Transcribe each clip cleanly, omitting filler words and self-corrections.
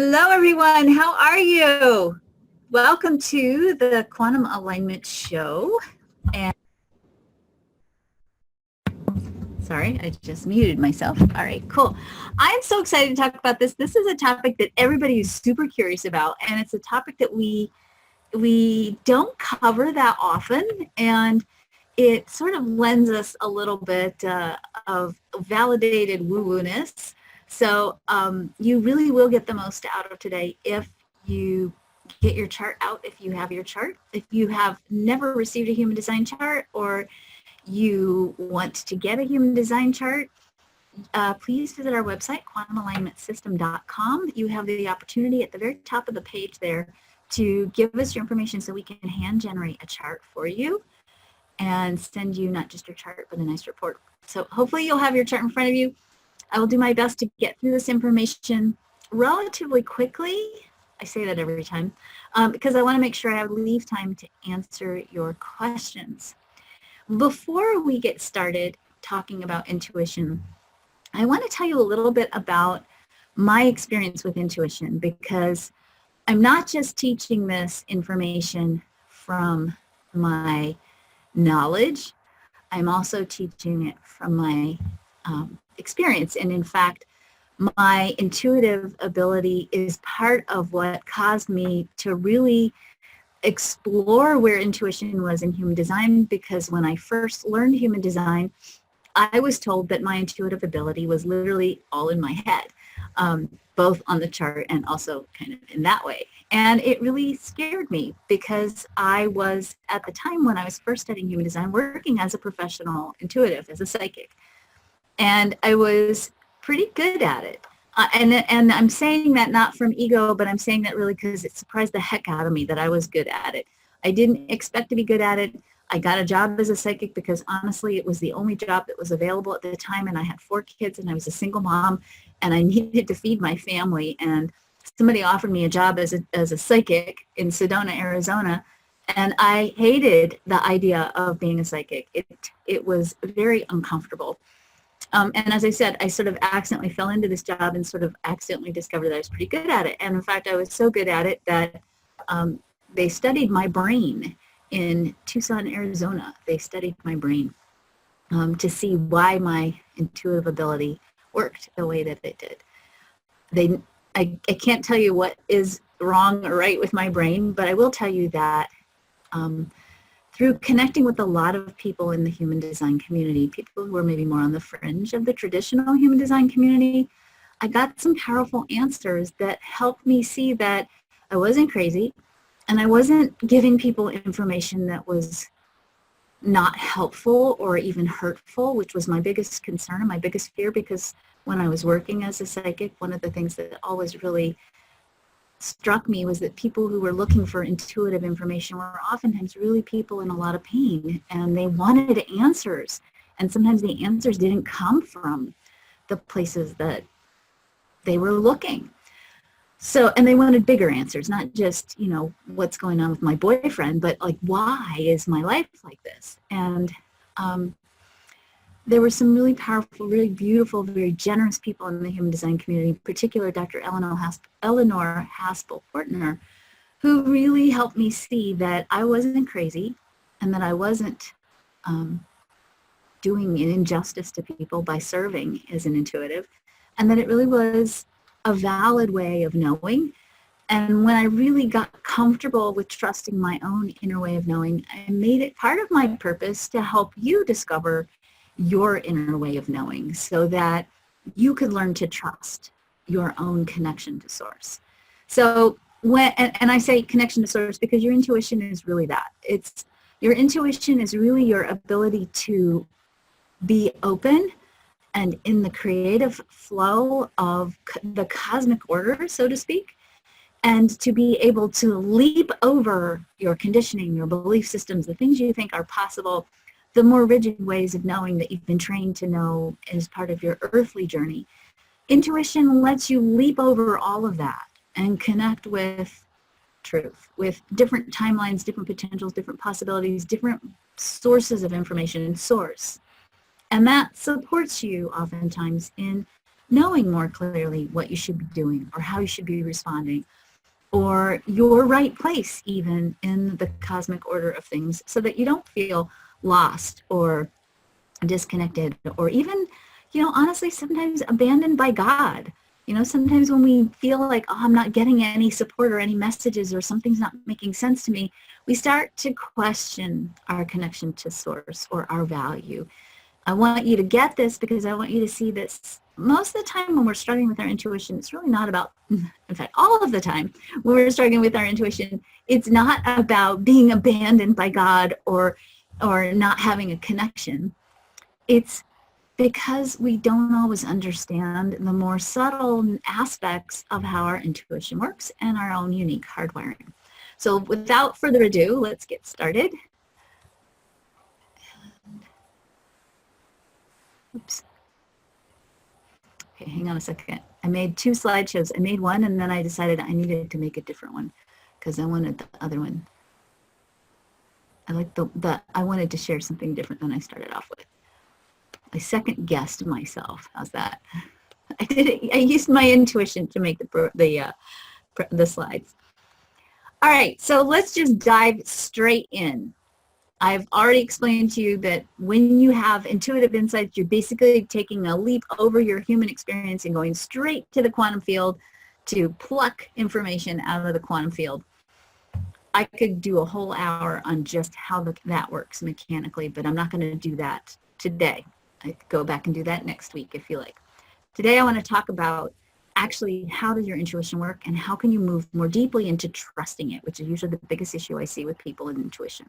Hello, everyone. How are you? Welcome to the Quantum Alignment Show. And sorry, I just muted myself. All right, cool. I'm so excited to talk about this. This is a topic that everybody is super curious about, and it's a topic that we don't cover that often, and it sort of lends us a little bit of validated woo-woo-ness. So you really will get the most out of today if you get your chart out, if you have your chart. If you have never received a human design chart or you want to get a human design chart, please visit our website, quantumalignmentsystem.com. You have the opportunity at the very top of the page there to give us your information so we can hand generate a chart for you and send you not just your chart, but a nice report. So hopefully you'll have your chart in front of you. I will do my best to get through this information relatively quickly. I say that every time because I want to make sure I leave time to answer your questions. Before we get started talking about intuition, I want to tell you a little bit about my experience with intuition, because I'm not just teaching this information from my knowledge, I'm also teaching it from my experience. And in fact, my intuitive ability is part of what caused me to really explore where intuition was in human design, because when I first learned human design, I was told that my intuitive ability was literally all in my head, both on the chart and also kind of in that way. And it really scared me because I was, at the time when I was first studying human design, working as a professional intuitive, as a psychic. And I was pretty good at it. And I'm saying that not from ego, but I'm saying that really because it surprised the heck out of me that I was good at it. I didn't expect to be good at it. I got a job as a psychic because honestly, it was the only job that was available at the time. And I had 4 kids and I was a single mom and I needed to feed my family. And somebody offered me a job as a psychic in Sedona, Arizona. And I hated the idea of being a psychic. It was very uncomfortable. And as I said, I sort of accidentally fell into this job and sort of accidentally discovered that I was pretty good at it. And in fact, I was so good at it that they studied my brain in Tucson, Arizona. They studied my brain to see why my intuitive ability worked the way that it did. I can't tell you what is wrong or right with my brain, but I will tell you that through connecting with a lot of people in the human design community, people who are maybe more on the fringe of the traditional human design community, I got some powerful answers that helped me see that I wasn't crazy and I wasn't giving people information that was not helpful or even hurtful, which was my biggest concern and my biggest fear, because when I was working as a psychic, one of the things that always really struck me was that people who were looking for intuitive information were oftentimes really people in a lot of pain, and they wanted answers, and sometimes the answers didn't come from the places that they were looking. So, and they wanted bigger answers, not just, you know, what's going on with my boyfriend, but like, why is my life like this? And there were some really powerful, really beautiful, very generous people in the human design community, in particular Dr. Eleanor Haspel-Portner, who really helped me see that I wasn't crazy and that I wasn't doing an injustice to people by serving as an intuitive, and that it really was a valid way of knowing. And when I really got comfortable with trusting my own inner way of knowing, I made it part of my purpose to help you discover your inner way of knowing so that you could learn to trust your own connection to source. So and I say connection to source because your intuition is really that. Your intuition is really your ability to be open and in the creative flow of the cosmic order, so to speak, and to be able to leap over your conditioning, your belief systems, the things you think are possible, the more rigid ways of knowing that you've been trained to know as part of your earthly journey. Intuition lets you leap over all of that and connect with truth, with different timelines, different potentials, different possibilities, different sources of information and source. And that supports you oftentimes in knowing more clearly what you should be doing or how you should be responding, or your right place even in the cosmic order of things, so that you don't feel lost or disconnected, or even, honestly, sometimes abandoned by God. Sometimes when we feel like, oh, I'm not getting any support or any messages, or something's not making sense to me, we start to question our connection to source or our value. I want you to get this, because I want you to see this. Most of the time when we're struggling with our intuition, it's really not about, in fact, all of the time when we're struggling with our intuition, it's not about being abandoned by God or not having a connection. It's because we don't always understand the more subtle aspects of how our intuition works and our own unique hardwiring. So without further ado, let's get started. Oops. Okay, hang on a second. I made 2 slideshows. I made one, and then I decided I needed to make a different one because I wanted the other one. I like I wanted to share something different than I started off with. I second guessed myself. How's that? I used my intuition to make the slides. All right, so let's just dive straight in. I've already explained to you that when you have intuitive insights, you're basically taking a leap over your human experience and going straight to the quantum field to pluck information out of the quantum field. I could do a whole hour on just how that works mechanically, but I'm not going to do that today. I could go back and do that next week if you like. Today I want to talk about actually how does your intuition work, and how can you move more deeply into trusting it, which is usually the biggest issue I see with people in intuition.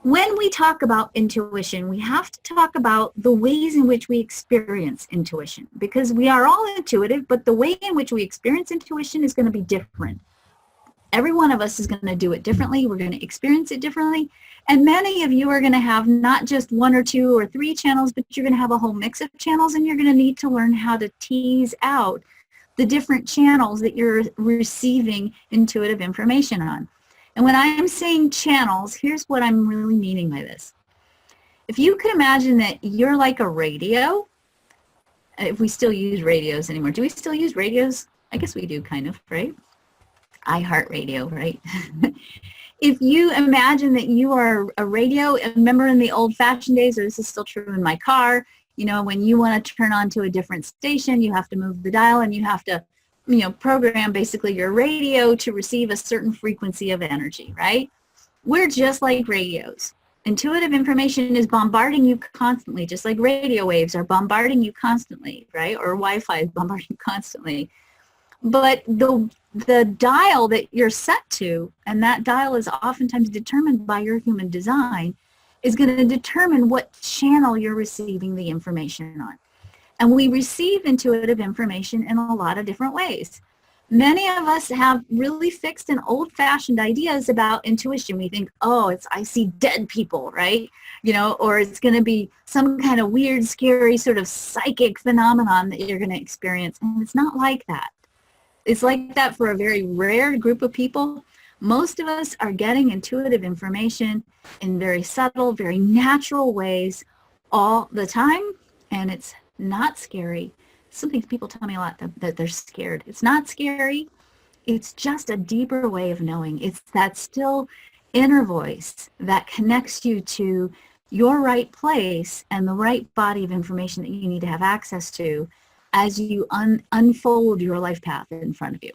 When we talk about intuition, we have to talk about the ways in which we experience intuition, because we are all intuitive, but the way in which we experience intuition is going to be different. Every one of us is going to do it differently. We're going to experience it differently. And many of you are going to have not just 1 or 2 or 3 channels, but you're going to have a whole mix of channels, and you're going to need to learn how to tease out the different channels that you're receiving intuitive information on. And when I'm saying channels, here's what I'm really meaning by this. If you could imagine that you're like a radio, if we still use radios anymore. Do we still use radios? I guess we do, kind of, right? iHeartRadio, right? If you imagine that you are a radio, remember in the old-fashioned days, or this is still true in my car, when you want to turn on to a different station, you have to move the dial, and you have to program basically your radio to receive a certain frequency of energy, right? We're just like radios. Intuitive information is bombarding you constantly, just like radio waves are bombarding you constantly, right? Or Wi-Fi is bombarding you constantly. But the dial that you're set to, and that dial is oftentimes determined by your human design, is going to determine what channel you're receiving the information on. And we receive intuitive information in a lot of different ways. Many of us have really fixed and old-fashioned ideas about intuition. We think, oh, I see dead people, right? Or it's going to be some kind of weird, scary sort of psychic phenomenon that you're going to experience. And it's not like that. It's like that for a very rare group of people. Most of us are getting intuitive information in very subtle, very natural ways all the time, and it's not scary. Something people tell me a lot, that they're scared. It's not scary. It's just a deeper way of knowing. It's that still inner voice that connects you to your right place and the right body of information that you need to have access to as you unfold your life path in front of you.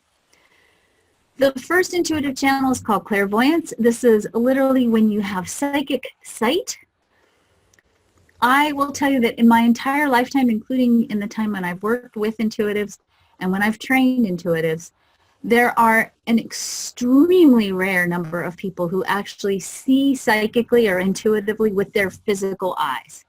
The first intuitive channel is called clairvoyance. This is literally when you have psychic sight. I will tell you that in my entire lifetime, including in the time when I've worked with intuitives and when I've trained intuitives, there are an extremely rare number of people who actually see psychically or intuitively with their physical eyes.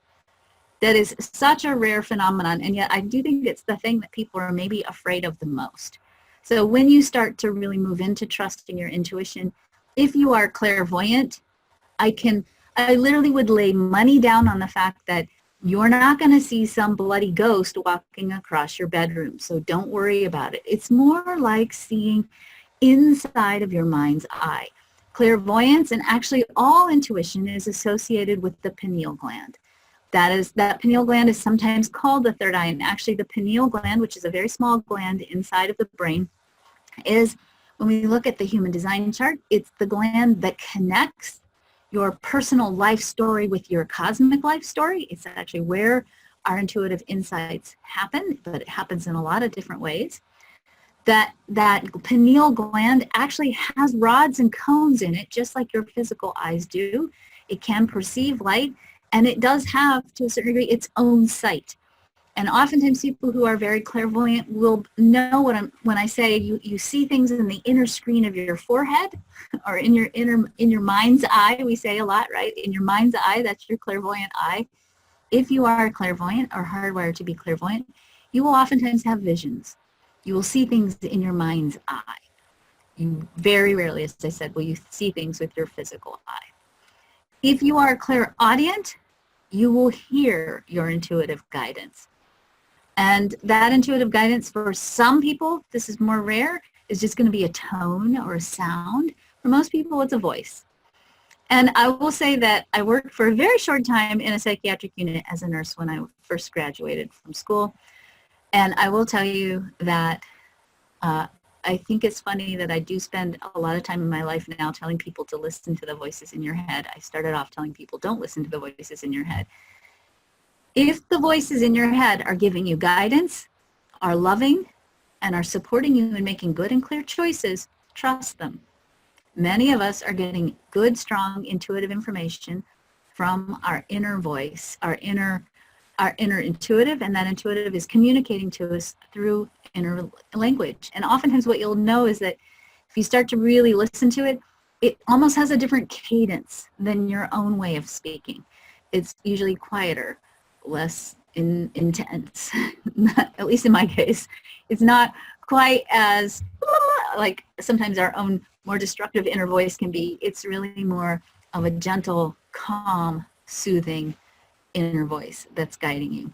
That is such a rare phenomenon, and yet I do think it's the thing that people are maybe afraid of the most. So when you start to really move into trusting your intuition, if you are clairvoyant, I literally would lay money down on the fact that you're not going to see some bloody ghost walking across your bedroom. So don't worry about it. It's more like seeing inside of your mind's eye. Clairvoyance, and actually all intuition, is associated with the pineal gland. That pineal gland is sometimes called the third eye. And actually the pineal gland, which is a very small gland inside of the brain, is, when we look at the human design chart, it's the gland that connects your personal life story with your cosmic life story. It's actually where our intuitive insights happen, but it happens in a lot of different ways. That pineal gland actually has rods and cones in it, just like your physical eyes do. It can perceive light, and it does have, to a certain degree, its own sight. And oftentimes people who are very clairvoyant will know when I say you see things in the inner screen of your forehead, or in your mind's eye. We say a lot, right? In your mind's eye, that's your clairvoyant eye. If you are clairvoyant or hardwired to be clairvoyant, you will oftentimes have visions. You will see things in your mind's eye. You very rarely, as I said, will you see things with your physical eye. If you are clairaudient, you will hear your intuitive guidance. And that intuitive guidance, for some people, this is more rare, is just going to be a tone or a sound. For most people, it's a voice. And I will say that I worked for a very short time in a psychiatric unit as a nurse when I first graduated from school. And I will tell you that I think it's funny that I do spend a lot of time in my life now telling people to listen to the voices in your head. I started off telling people, don't listen to the voices in your head. If the voices in your head are giving you guidance, are loving, and are supporting you in making good and clear choices, trust them. Many of us are getting good, strong, intuitive information from our inner voice, our inner intuitive, and that intuitive is communicating to us through inner language. And oftentimes what you'll know is that if you start to really listen to it, it almost has a different cadence than your own way of speaking. It's usually quieter, less intense, at least in my case. It's not quite as like sometimes our own more destructive inner voice can be. It's really more of a gentle, calm, soothing inner voice that's guiding you.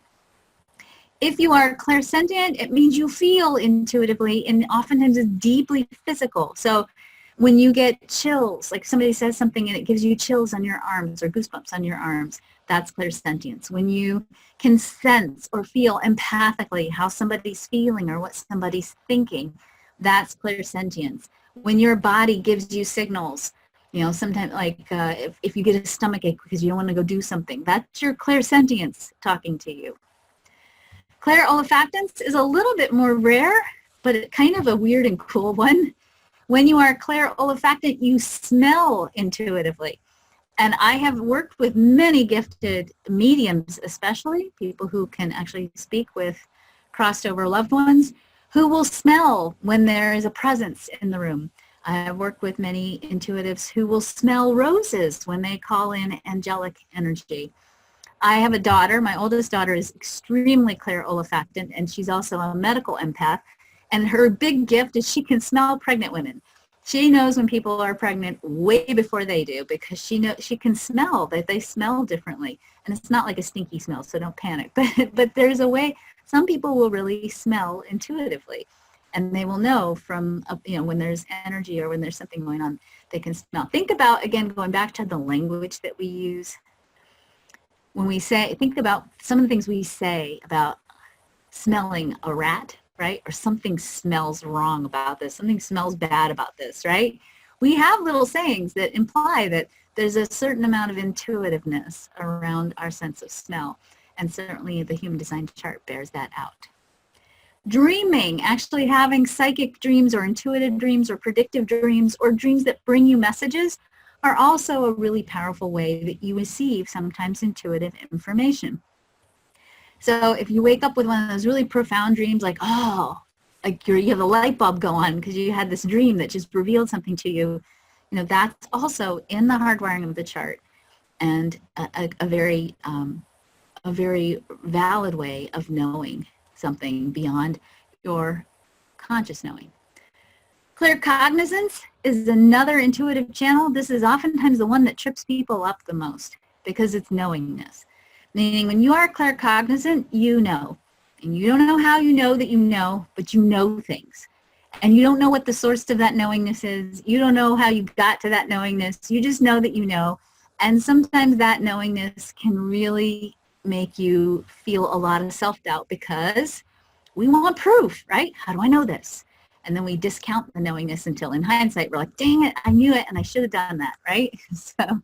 If you are clairsentient, it means you feel intuitively, and oftentimes it's deeply physical. So when you get chills, like somebody says something and it gives you chills on your arms or goosebumps on your arms, that's clairsentience. When you can sense or feel empathically how somebody's feeling or what somebody's thinking, that's clairsentience. When your body gives you signals, you know, sometimes like if you get a stomach ache because you don't want to go do something, that's your clairsentience talking to you. Clairolifactance is a little bit more rare, but kind of a weird and cool one. When you are clairolifactant, you smell intuitively. And I have worked with many gifted mediums, especially people who can actually speak with crossed over loved ones, who will smell when there is a presence in the room. I have worked with many intuitives who will smell roses when they call in angelic energy. I have a daughter. My oldest daughter is extremely clairolifactant, and she's also a medical empath. And her big gift is she can smell pregnant women. She knows when people are pregnant way before they do, because she can smell that they smell differently. And it's not like a stinky smell, so don't panic. But there's a way, some people will really smell intuitively. And they will know from, when there's energy or when there's something going on, they can smell. Think about, again, going back to the language that we use. When we say, think about some of the things we say about smelling a rat, right? Or something smells wrong about this. Something smells bad about this, right? We have little sayings that imply that there's a certain amount of intuitiveness around our sense of smell. And certainly the human design chart bears that out. Dreaming, actually having psychic dreams or intuitive dreams or predictive dreams or dreams that bring you messages, are also a really powerful way that you receive sometimes intuitive information. So if you wake up with one of those really profound dreams, like, like you have a light bulb go on because you had this dream that just revealed something to you, that's also in the hardwiring of the chart, and a very valid way of knowing something beyond your conscious knowing. Claircognizance is another intuitive channel. This is oftentimes the one that trips people up the most because it's knowingness. Meaning when you are claircognizant, you know. And you don't know how you know that you know, but you know things. And you don't know what the source of that knowingness is. You don't know how you got to that knowingness. You just know that you know. And sometimes that knowingness can really make you feel a lot of self-doubt because we want proof, right? How do I know this? And then we discount the knowingness until in hindsight, we're like, dang it, I knew it and I should have done that, right? So, all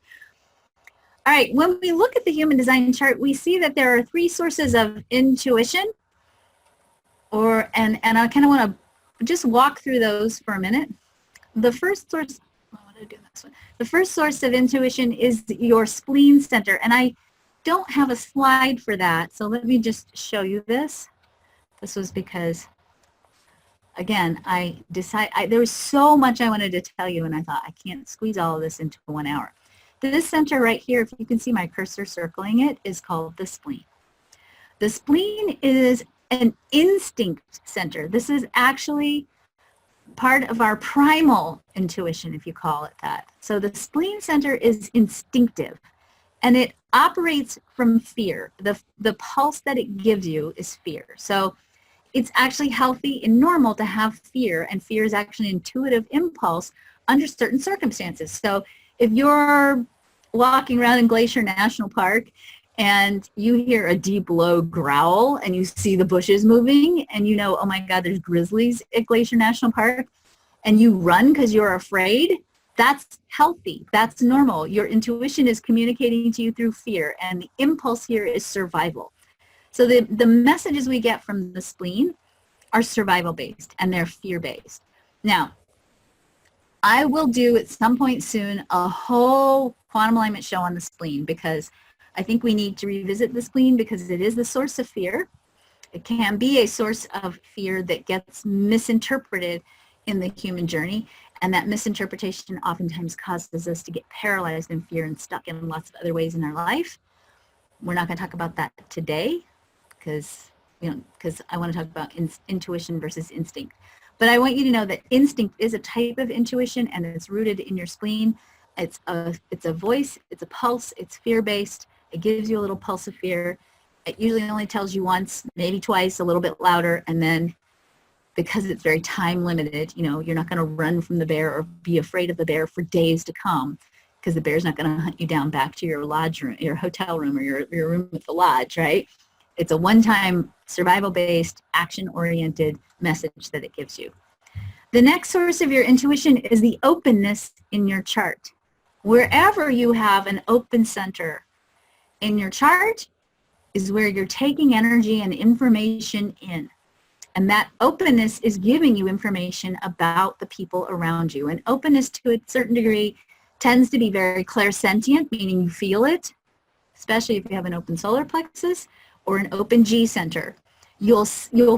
right, when we look at the human design chart, we see that there are 3 sources of intuition, and I kind of want to just walk through those for a minute. The first source, the first source of intuition is your spleen center, and I don't have a slide for that, so let me just show you this. This was because, again, there was so much I wanted to tell you, and I thought I can't squeeze all of this into 1 hour. This center right here, if you can see my cursor circling it, is called the spleen. The spleen is an instinct center. This is actually part of our primal intuition, if you call it that. So the spleen center is instinctive, and it operates from fear. The pulse that it gives you is fear. So it's actually healthy and normal to have fear, and fear is actually an intuitive impulse under certain circumstances. So if you're walking around in Glacier National Park and you hear a deep, low growl and you see the bushes moving and you know, oh my God, there's grizzlies at Glacier National Park, and you run because you're afraid, that's healthy. That's normal. Your intuition is communicating to you through fear, and the impulse here is survival. So the messages we get from the spleen are survival-based, and they're fear-based. Now, I will do at some point soon a whole quantum alignment show on the spleen, because I think we need to revisit the spleen because it is the source of fear. It can be a source of fear that gets misinterpreted in the human journey, and that misinterpretation oftentimes causes us to get paralyzed in fear and stuck in lots of other ways in our life. We're not going to talk about that today because I want to talk about intuition versus instinct. But I want you to know that instinct is a type of intuition, and it's rooted in your spleen. It's a voice, it's a pulse, it's fear-based. It gives you a little pulse of fear. It usually only tells you once, maybe twice, a little bit louder, and then because it's very time limited, you're not going to run from the bear or be afraid of the bear for days to come, because the bear's not going to hunt you down back to your lodge room, your hotel room, or your room at the lodge, right? It's a one-time survival-based, action-oriented message that it gives you. The next source of your intuition is the openness in your chart. Wherever you have an open center in your chart is where you're taking energy and information in. And that openness is giving you information about the people around you. And openness to a certain degree tends to be very clairsentient, meaning you feel it, especially if you have an open solar plexus or an open G center. You'll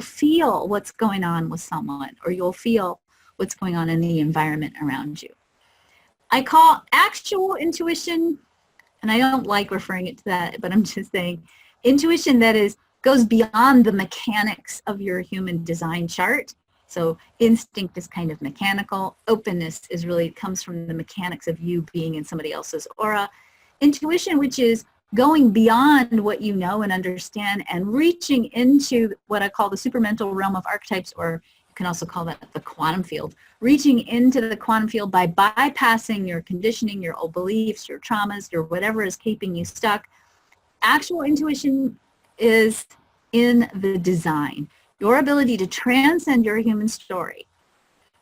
feel what's going on with someone, or you'll feel what's going on in the environment around you. I call actual intuition, and I don't like referring it to that, but I'm just saying intuition that goes beyond the mechanics of your human design chart. So instinct is kind of mechanical. Openness comes from the mechanics of you being in somebody else's aura. Intuition, which is going beyond what you know and understand and reaching into what I call the supermental realm of archetypes, or you can also call that the quantum field. Reaching into the quantum field by bypassing your conditioning, your old beliefs, your traumas, your whatever is keeping you stuck. Actual intuition is in the design. Your ability to transcend your human story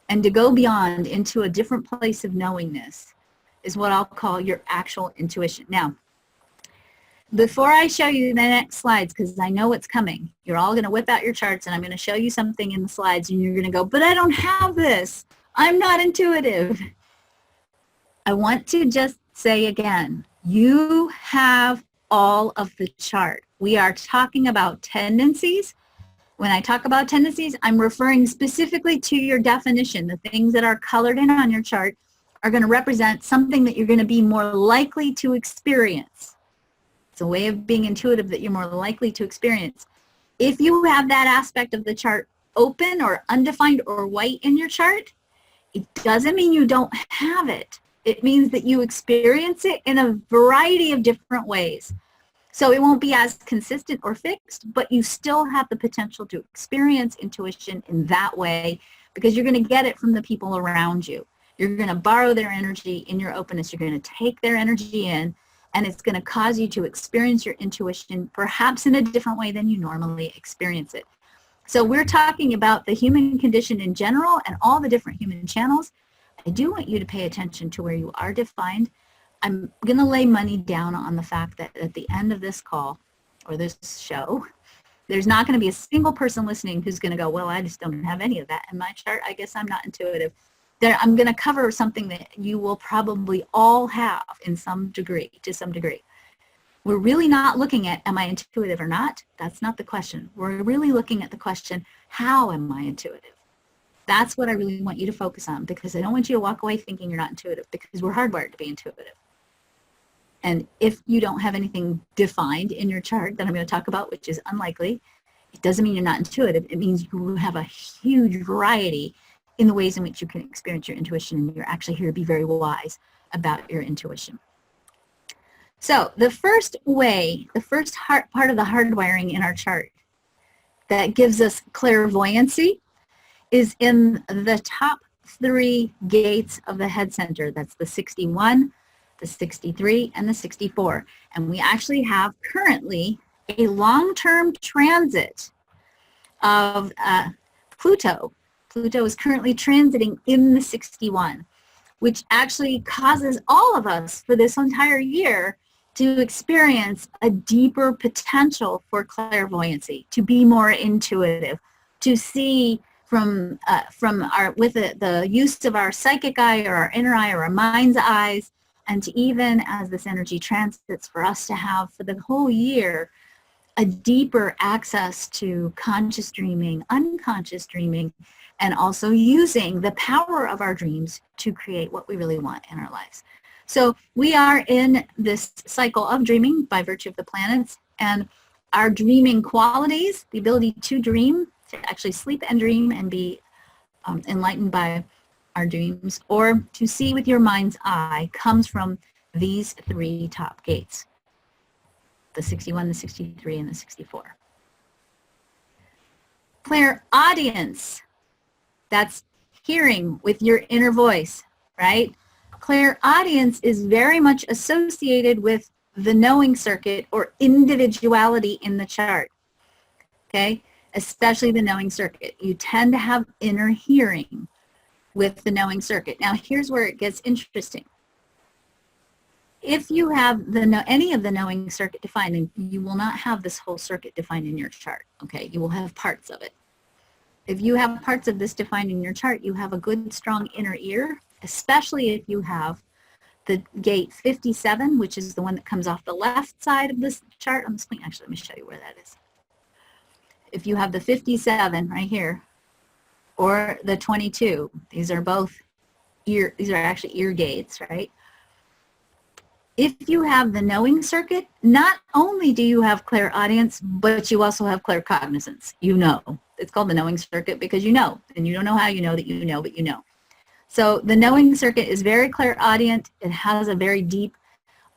and to go beyond into a different place of knowingness is what I'll call your actual intuition. Now, before I show you the next slides, because I know what's coming, you're all going to whip out your charts and I'm going to show you something in the slides and you're going to go, but I don't have this. I'm not intuitive. I want to just say again, you have all of the chart. We are talking about tendencies. When I talk about tendencies, I'm referring specifically to your definition. The things that are colored in on your chart are going to represent something that you're going to be more likely to experience. It's a way of being intuitive that you're more likely to experience. If you have that aspect of the chart open or undefined or white in your chart, it doesn't mean you don't have it. It means that you experience it in a variety of different ways. So it won't be as consistent or fixed, but you still have the potential to experience intuition in that way because you're going to get it from the people around you. You're going to borrow their energy in your openness. You're going to take their energy in, and it's going to cause you to experience your intuition perhaps in a different way than you normally experience it. So we're talking about the human condition in general and all the different human channels. I do want you to pay attention to where you are defined. I'm going to lay money down on the fact that at the end of this call or this show, there's not going to be a single person listening who's going to go, well, I just don't have any of that in my chart. I guess I'm not intuitive. I'm going to cover something that you will probably all have in some degree, to some degree. We're really not looking at, am I intuitive or not? That's not the question. We're really looking at the question, how am I intuitive? That's what I really want you to focus on, because I don't want you to walk away thinking you're not intuitive, because we're hardwired to be intuitive. And if you don't have anything defined in your chart that I'm going to talk about, which is unlikely, it doesn't mean you're not intuitive. It means you have a huge variety in the ways in which you can experience your intuition, and you're actually here to be very wise about your intuition. So the first way, the first part of the hardwiring in our chart that gives us clairvoyancy is in the top 3 gates of the head center. That's the 61, the 63, and the 64. And we actually have currently a long-term transit of Pluto. Pluto is currently transiting in the 61, which actually causes all of us for this entire year to experience a deeper potential for clairvoyancy, to be more intuitive, to see from our with the use of our psychic eye or our inner eye or our mind's eyes, and to even as this energy transits for us to have for the whole year a deeper access to conscious dreaming, unconscious dreaming, and also using the power of our dreams to create what we really want in our lives. So we are in this cycle of dreaming by virtue of the planets, and our dreaming qualities, the ability to dream, to actually sleep and dream and be enlightened by our dreams, or to see with your mind's eye, comes from these 3 top gates: the 61, the 63, and the 64. Clairaudience, that's hearing with your inner voice, right? Clairaudience is very much associated with the knowing circuit or individuality in the chart, okay? Especially the knowing circuit. You tend to have inner hearing with the knowing circuit. Now, here's where it gets interesting. If you have any of the knowing circuit defined, and you will not have this whole circuit defined in your chart, okay? You will have parts of it. If you have parts of this defined in your chart, you have a good, strong inner ear, especially if you have the gate 57, which is the one that comes off the left side of this chart on the screen. Actually, let me show you where that is. If you have the 57 right here, or the 22, these are actually ear gates, right? If you have the knowing circuit, not only do you have clairaudience, but you also have claircognizance. You know. It's called the knowing circuit because you know, and you don't know how you know that you know, but you know. So the knowing circuit is very clairaudient. It has a very deep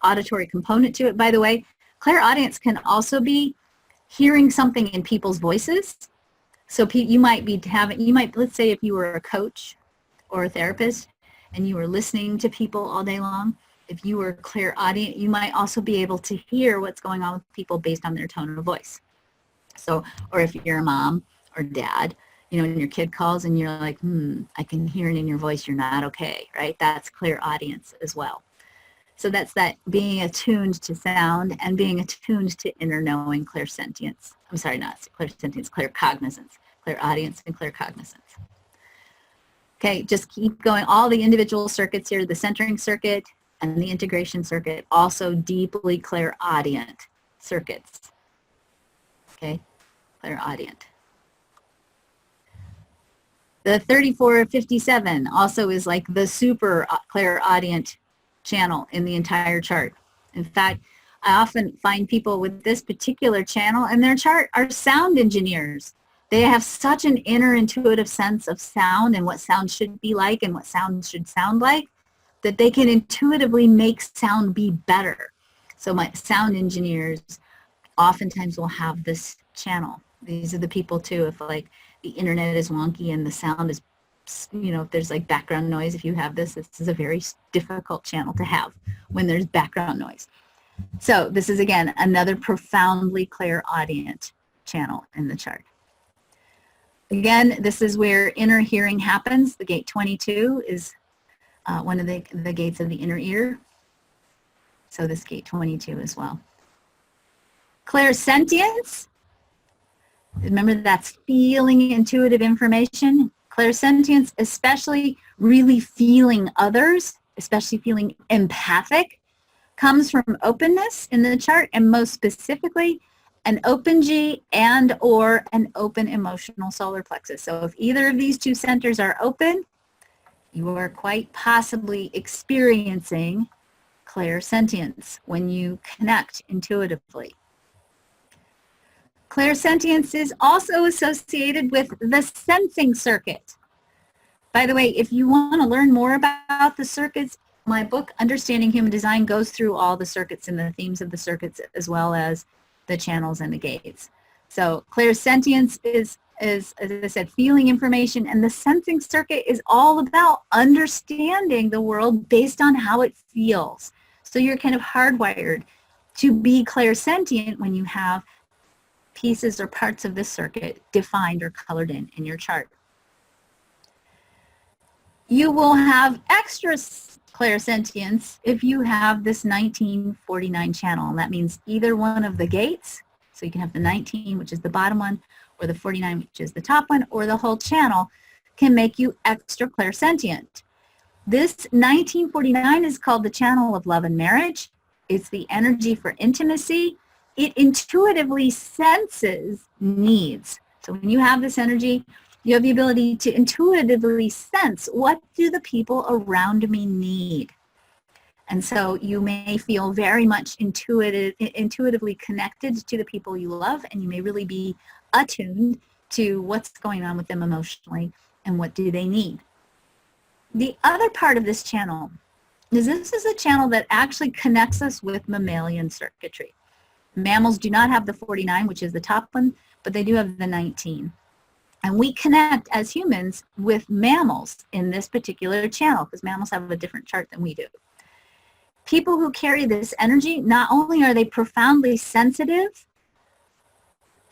auditory component to it. By the way, clairaudience can also be hearing something in people's voices. So you might, let's say if you were a coach or a therapist and you were listening to people all day long, if you were clairaudient, you might also be able to hear what's going on with people based on their tone of voice. So, or if you're a mom or dad, you know, when your kid calls and you're like, I can hear it in your voice, you're not okay, right? That's clairaudience as well. So that's that being attuned to sound and being attuned to inner knowing, clairsentience. I'm sorry, not clairsentience, claircognizance, clairaudience and claircognizance. Okay, just keep going. All the individual circuits here, the centering circuit and the integration circuit, also deeply clairaudient circuits. Okay, clairaudient. The 3457 also is like the super clairaudient channel in the entire chart. In fact, I often find people with this particular channel in their chart are sound engineers. They have such an inner intuitive sense of sound and what sound should be like and what sound should sound like that they can intuitively make sound be better. So my sound engineers oftentimes will have this channel. These are the people too, if like the internet is wonky and the sound is, you know, if there's like background noise, if you have this is a very difficult channel to have when there's background noise. So this is, again, another profoundly clairaudient channel in the chart. Again, this is where inner hearing happens. The gate 22 is one of the gates of the inner ear. So this gate 22 as well. Clairsentience. Remember, that's feeling intuitive information. Clairsentience, especially really feeling others, especially feeling empathic, comes from openness in the chart, and most specifically an open G and or an open emotional solar plexus. So if either of these two centers are open, you are quite possibly experiencing clairsentience when you connect intuitively. Clairsentience is also associated with the sensing circuit. By the way, if you want to learn more about the circuits, my book, Understanding Human Design, goes through all the circuits and the themes of the circuits, as well as the channels and the gates. So clairsentience is, as I said, feeling information, and the sensing circuit is all about understanding the world based on how it feels. So you're kind of hardwired to be clairsentient when you have pieces or parts of this circuit defined or colored in your chart. You will have extra clairsentience if you have this 1949 channel, and that means either one of the gates. So you can have the 19, which is the bottom one, or the 49, which is the top one, or the whole channel can make you extra clairsentient. This 1949 is called the channel of love and marriage. It's the energy for intimacy. It intuitively senses needs. So when you have this energy, you have the ability to intuitively sense, what do the people around me need? And so you may feel very much intuitively connected to the people you love, and you may really be attuned to what's going on with them emotionally and what do they need. The other part of this channel is this is a channel that actually connects us with mammalian circuitry. Mammals do not have the 49, which is the top one, but they do have the 19. And we connect as humans with mammals in this particular channel, because mammals have a different chart than we do. People who carry this energy, not only are they profoundly sensitive,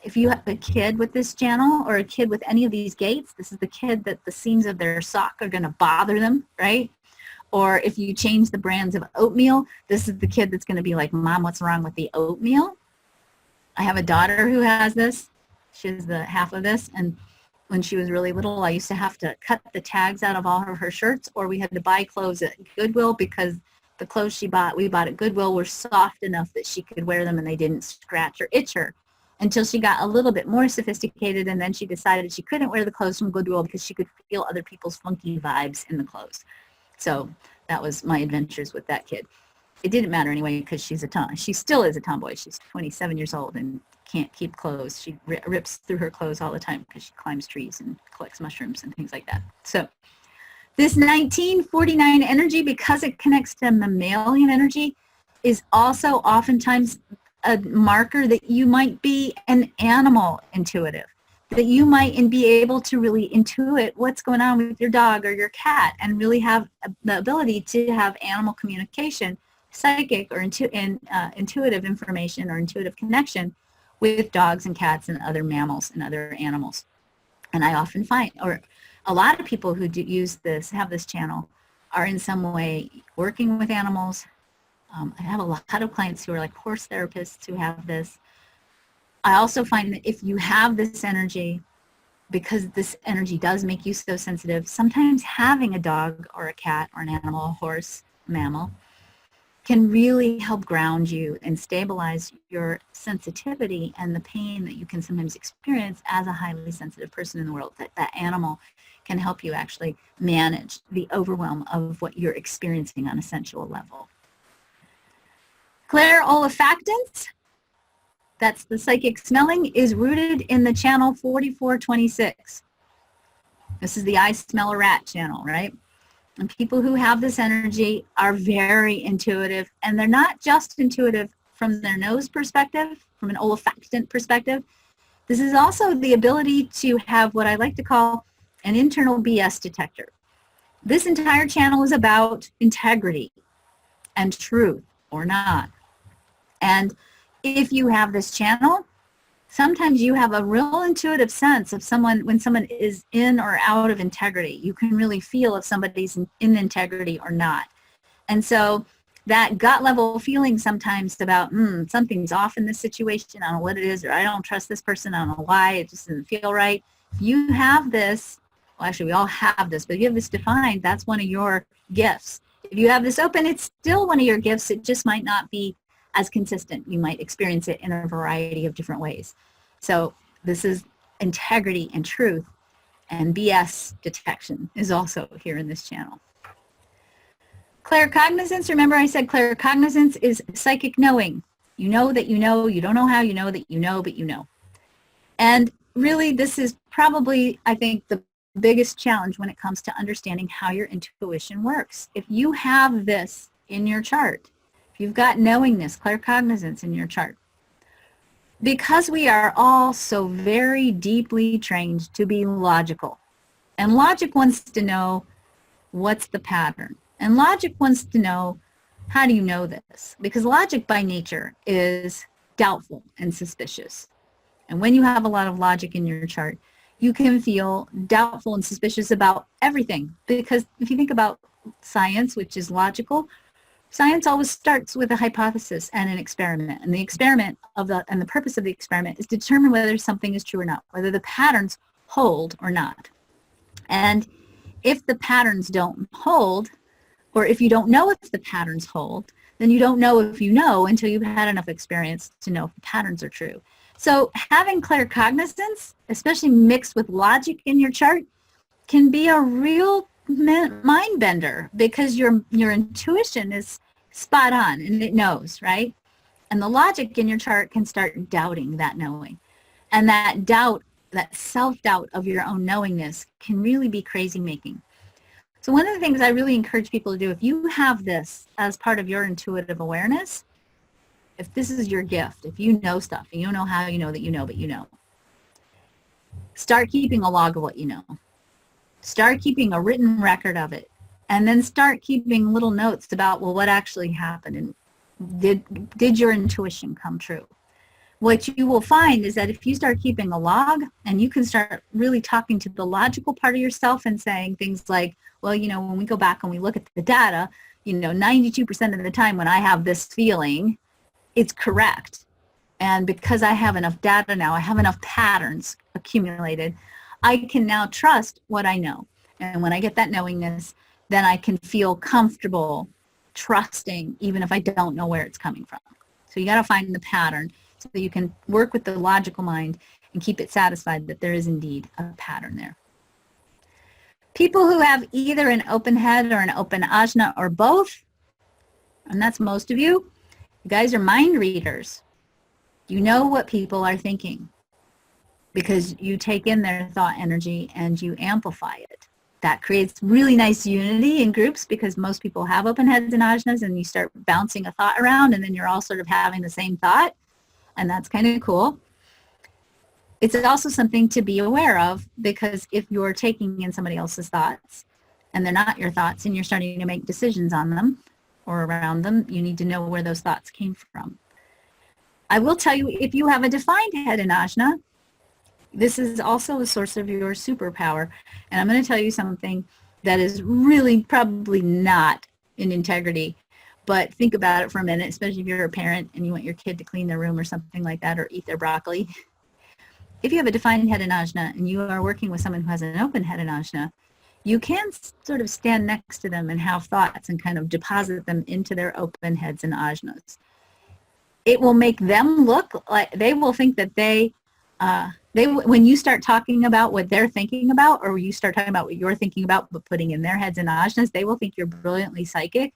if you have a kid with this channel or a kid with any of these gates, this is the kid that the seams of their sock are going to bother them, right? Or if you change the brands of oatmeal, this is the kid that's going to be like, Mom, what's wrong with the oatmeal? I have a daughter who has this. She's the half of this. And when she was really little, I used to have to cut the tags out of all of her shirts, or we had to buy clothes at Goodwill because the clothes we bought at Goodwill were soft enough that she could wear them and they didn't scratch or itch her, until she got a little bit more sophisticated, and then she decided she couldn't wear the clothes from Goodwill because she could feel other people's funky vibes in the clothes. So that was my adventures with that kid. It didn't matter anyway, because she still is a tomboy. She's 27 years old and can't keep clothes. She rips through her clothes all the time because she climbs trees and collects mushrooms and things like that. So this 1949 energy, because it connects to mammalian energy, is also oftentimes a marker that you might be an animal intuitive, that you might be able to really intuit what's going on with your dog or your cat, and really have the ability to have animal communication, psychic or intuitive information or intuitive connection with dogs and cats and other mammals and other animals. And I often find, or a lot of people who have this channel, are in some way working with animals. I have a lot of clients who are like horse therapists who have this. I also find that if you have this energy, because this energy does make you so sensitive, sometimes having a dog or a cat or an animal, a horse, mammal, can really help ground you and stabilize your sensitivity and the pain that you can sometimes experience as a highly sensitive person in the world. That animal can help you actually manage the overwhelm of what you're experiencing on a sensual level. Clairolifactance, that's the psychic smelling, is rooted in the channel 4426. This is the I smell a rat channel, right? And people who have this energy are very intuitive, and they're not just intuitive from their nose perspective, from an olfactant perspective. This is also the ability to have what I like to call an internal BS detector. This entire channel is about integrity and truth or not. And if you have this channel, sometimes you have a real intuitive sense of someone, when someone is in or out of integrity. You can really feel if somebody's in integrity or not. And so that gut level feeling sometimes about, something's off in this situation, I don't know what it is, or I don't trust this person, I don't know why, it just doesn't feel right. If you have this, well, actually we all have this, but if you have this defined, that's one of your gifts. If you have this open, it's still one of your gifts. It just might not be as consistent. You might experience it in a variety of different ways. So this is integrity and truth, and BS detection is also here in this channel. Claircognizance, remember I said claircognizance is psychic knowing. You know that you know, you don't know how you know that you know, but you know. And really this is probably, I think, the biggest challenge when it comes to understanding how your intuition works. If you have this in your chart, if you've got knowingness, claircognizance in your chart, because we are all so very deeply trained to be logical, and logic wants to know what's the pattern, and logic wants to know how do you know this, because logic by nature is doubtful and suspicious. And when you have a lot of logic in your chart, you can feel doubtful and suspicious about everything, because if you think about science, which is logical, science always starts with a hypothesis and an experiment, and the experiment and the purpose of the experiment is to determine whether something is true or not, whether the patterns hold or not. And if the patterns don't hold, or if you don't know if the patterns hold, then you don't know if you know until you've had enough experience to know if the patterns are true. So having claircognizance, especially mixed with logic in your chart, can be a real mind bender, because your intuition is spot on and it knows, right? And the logic in your chart can start doubting that knowing. And that doubt, that self-doubt of your own knowingness, can really be crazy making. So one of the things I really encourage people to do, if you have this as part of your intuitive awareness, if this is your gift, if you know stuff and you don't know how you know that you know, but you know, start keeping a log of what you know. Start keeping a written record of it, and then start keeping little notes about, well, what actually happened, and did your intuition come true? What you will find is that if you start keeping a log, and you can start really talking to the logical part of yourself and saying things like, well, when we go back and we look at the data, 92% of the time when I have this feeling, it's correct. And because I have enough data now, I have enough patterns accumulated, I can now trust what I know. And when I get that knowingness, then I can feel comfortable trusting, even if I don't know where it's coming from. So you got to find the pattern so that you can work with the logical mind and keep it satisfied that there is indeed a pattern there. People who have either an open head or an open ajna or both, and that's most of you, you guys are mind readers. You know what people are thinking, because you take in their thought energy and you amplify it. That creates really nice unity in groups, because most people have open heads and ajnas, and you start bouncing a thought around and then you're all sort of having the same thought, and that's kind of cool. It's also something to be aware of, because if you're taking in somebody else's thoughts and they're not your thoughts and you're starting to make decisions on them or around them, you need to know where those thoughts came from. I will tell you, if you have a defined head in ajna, this is also a source of your superpower. And I'm going to tell you something that is really probably not in integrity, but think about it for a minute, especially if you're a parent and you want your kid to clean their room or something like that, or eat their broccoli. If you have a defined head in ajna and you are working with someone who has an open head in ajna, you can sort of stand next to them and have thoughts and kind of deposit them into their open heads and ajnas. It will make them look like, they will think that when you start talking about what they're thinking about, or you start talking about what you're thinking about but putting in their heads and ajnas, they will think you're brilliantly psychic,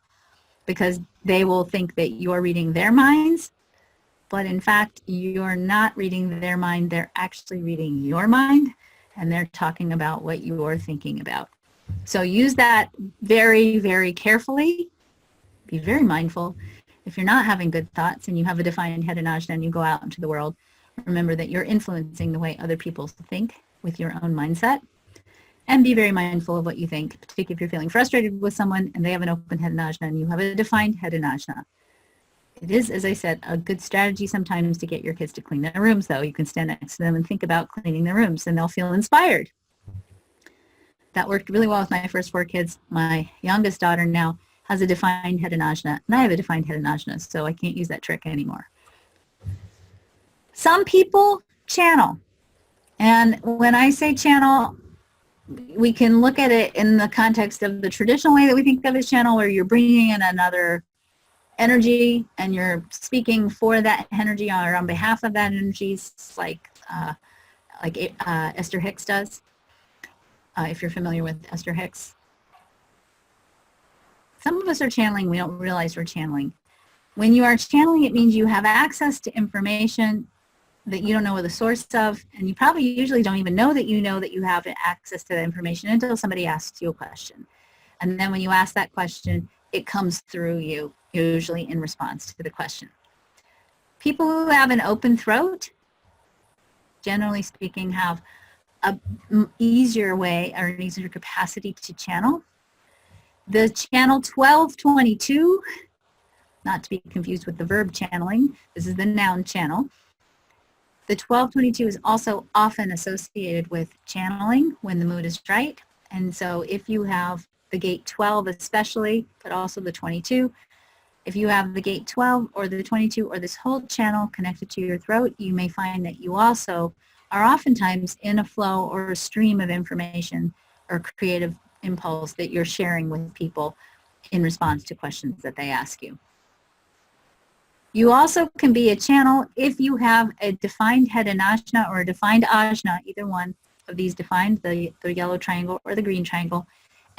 because they will think that you're reading their minds. But in fact, you're not reading their mind. They're actually reading your mind, and they're talking about what you're thinking about. So use that very, very carefully. Be very mindful. If you're not having good thoughts and you have a defined head in ajna and you go out into the world, remember that you're influencing the way other people think with your own mindset. And be very mindful of what you think, particularly if you're feeling frustrated with someone and they have an open head in ajna and you have a defined head in ajna. It is, as I said, a good strategy sometimes to get your kids to clean their rooms, though. You can stand next to them and think about cleaning their rooms, and they'll feel inspired. That worked really well with my first 4 kids. My youngest daughter now has a defined head and ajna, and I have a defined head and ajna, so I can't use that trick anymore. Some people channel. And when I say channel, we can look at it in the context of the traditional way that we think of as channel, where you're bringing in another energy and you're speaking for that energy or on behalf of that energy, like Esther Hicks does, if you're familiar with Esther Hicks. Some of us are channeling, we don't realize we're channeling. When you are channeling, it means you have access to information that you don't know the source of, and you probably usually don't even know that you have access to that information until somebody asks you a question. And then when you ask that question, it comes through you, usually in response to the question. People who have an open throat, generally speaking, have an easier way or an easier capacity to channel. The channel 1222, not to be confused with the verb channeling, this is the noun channel. The 1222 is also often associated with channeling when the mood is right. And so if you have the gate 12 especially, but also the 22, if you have the gate 12 or the 22 or this whole channel connected to your throat, you may find that you also are oftentimes in a flow or a stream of information or creative impulse that you're sharing with people in response to questions that they ask you. You also can be a channel if you have a defined head and ajna or a defined ajna, either one of these defined, the yellow triangle or the green triangle,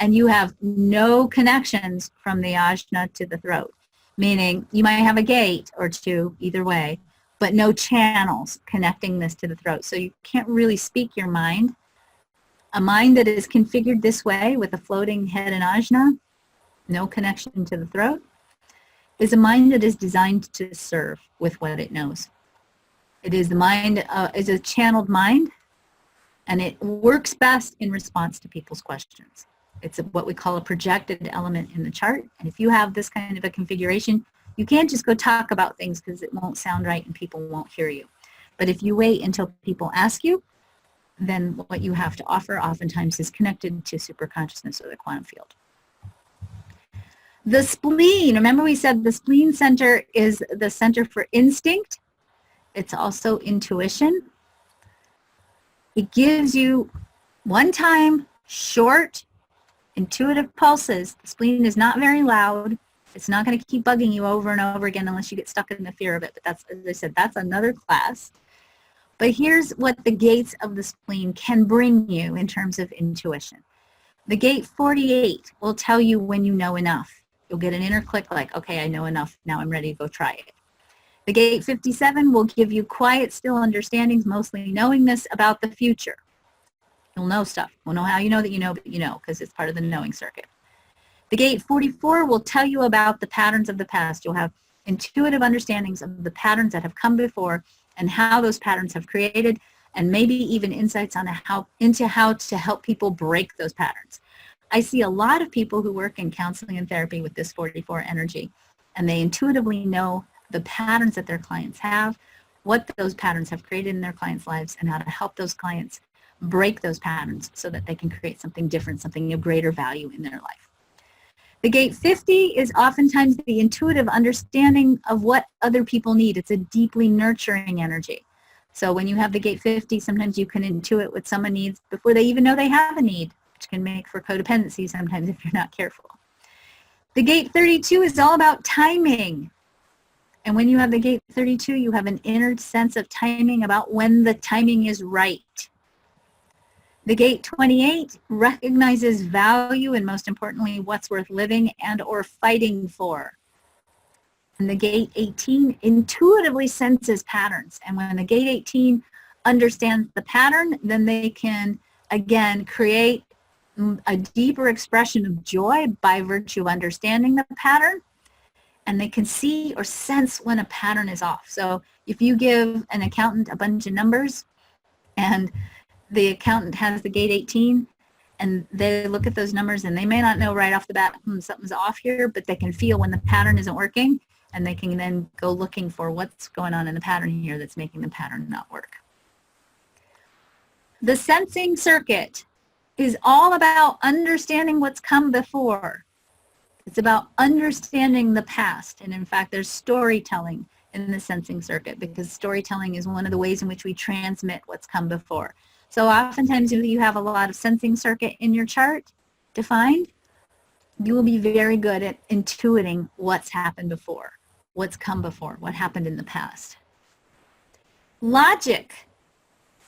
and you have no connections from the ajna to the throat, meaning you might have a gate or two either way, but no channels connecting this to the throat. So you can't really speak your mind. A mind that is configured this way with a floating head and ajna, no connection to the throat, is a mind that is designed to serve with what it knows. It is the mind, is a channeled mind, and it works best in response to people's questions. It's what we call a projected element in the chart. And if you have this kind of a configuration, you can't just go talk about things because it won't sound right and people won't hear you. But if you wait until people ask you, then what you have to offer oftentimes is connected to superconsciousness or the quantum field. The spleen, remember we said the spleen center is the center for instinct. It's also intuition. It gives you one-time, short, intuitive pulses. The spleen is not very loud. It's not going to keep bugging you over and over again unless you get stuck in the fear of it. But that's, as I said, that's another class. But here's what the gates of the spleen can bring you in terms of intuition. The gate 48 will tell you when you know enough. You'll get an inner click like, okay, I know enough. Now I'm ready to go try it. The gate 57 will give you quiet, still understandings, mostly knowingness about the future. You'll know stuff. You'll know how you know that you know, but you know, because it's part of the knowing circuit. The gate 44 will tell you about the patterns of the past. You'll have intuitive understandings of the patterns that have come before and how those patterns have created, and maybe even insights on how to help people break those patterns. I see a lot of people who work in counseling and therapy with this 44 energy, and they intuitively know the patterns that their clients have, what those patterns have created in their clients' lives, and how to help those clients break those patterns so that they can create something different, something of greater value in their life. The gate 50 is oftentimes the intuitive understanding of what other people need. It's a deeply nurturing energy. So when you have the gate 50, sometimes you can intuit what someone needs before they even know they have a need, which can make for codependency sometimes if you're not careful. The gate 32 is all about timing. And when you have the gate 32, you have an inner sense of timing about when the timing is right. The gate 28 recognizes value and, most importantly, what's worth living and or fighting for. And the gate 18 intuitively senses patterns. And when the gate 18 understands the pattern, then they can, again, create a deeper expression of joy by virtue of understanding the pattern. And they can see or sense when a pattern is off. So if you give an accountant a bunch of numbers and the accountant has the gate 18 and they look at those numbers and they may not know right off the bat, something's off here, but they can feel when the pattern isn't working and they can then go looking for what's going on in the pattern here that's making the pattern not work. The sensing circuit is all about understanding what's come before. It's about understanding the past. And in fact, there's storytelling in the sensing circuit, because storytelling is one of the ways in which we transmit what's come before. So oftentimes if you have a lot of sensing circuit in your chart defined, you will be very good at intuiting what's happened before, what's come before, what happened in the past. Logic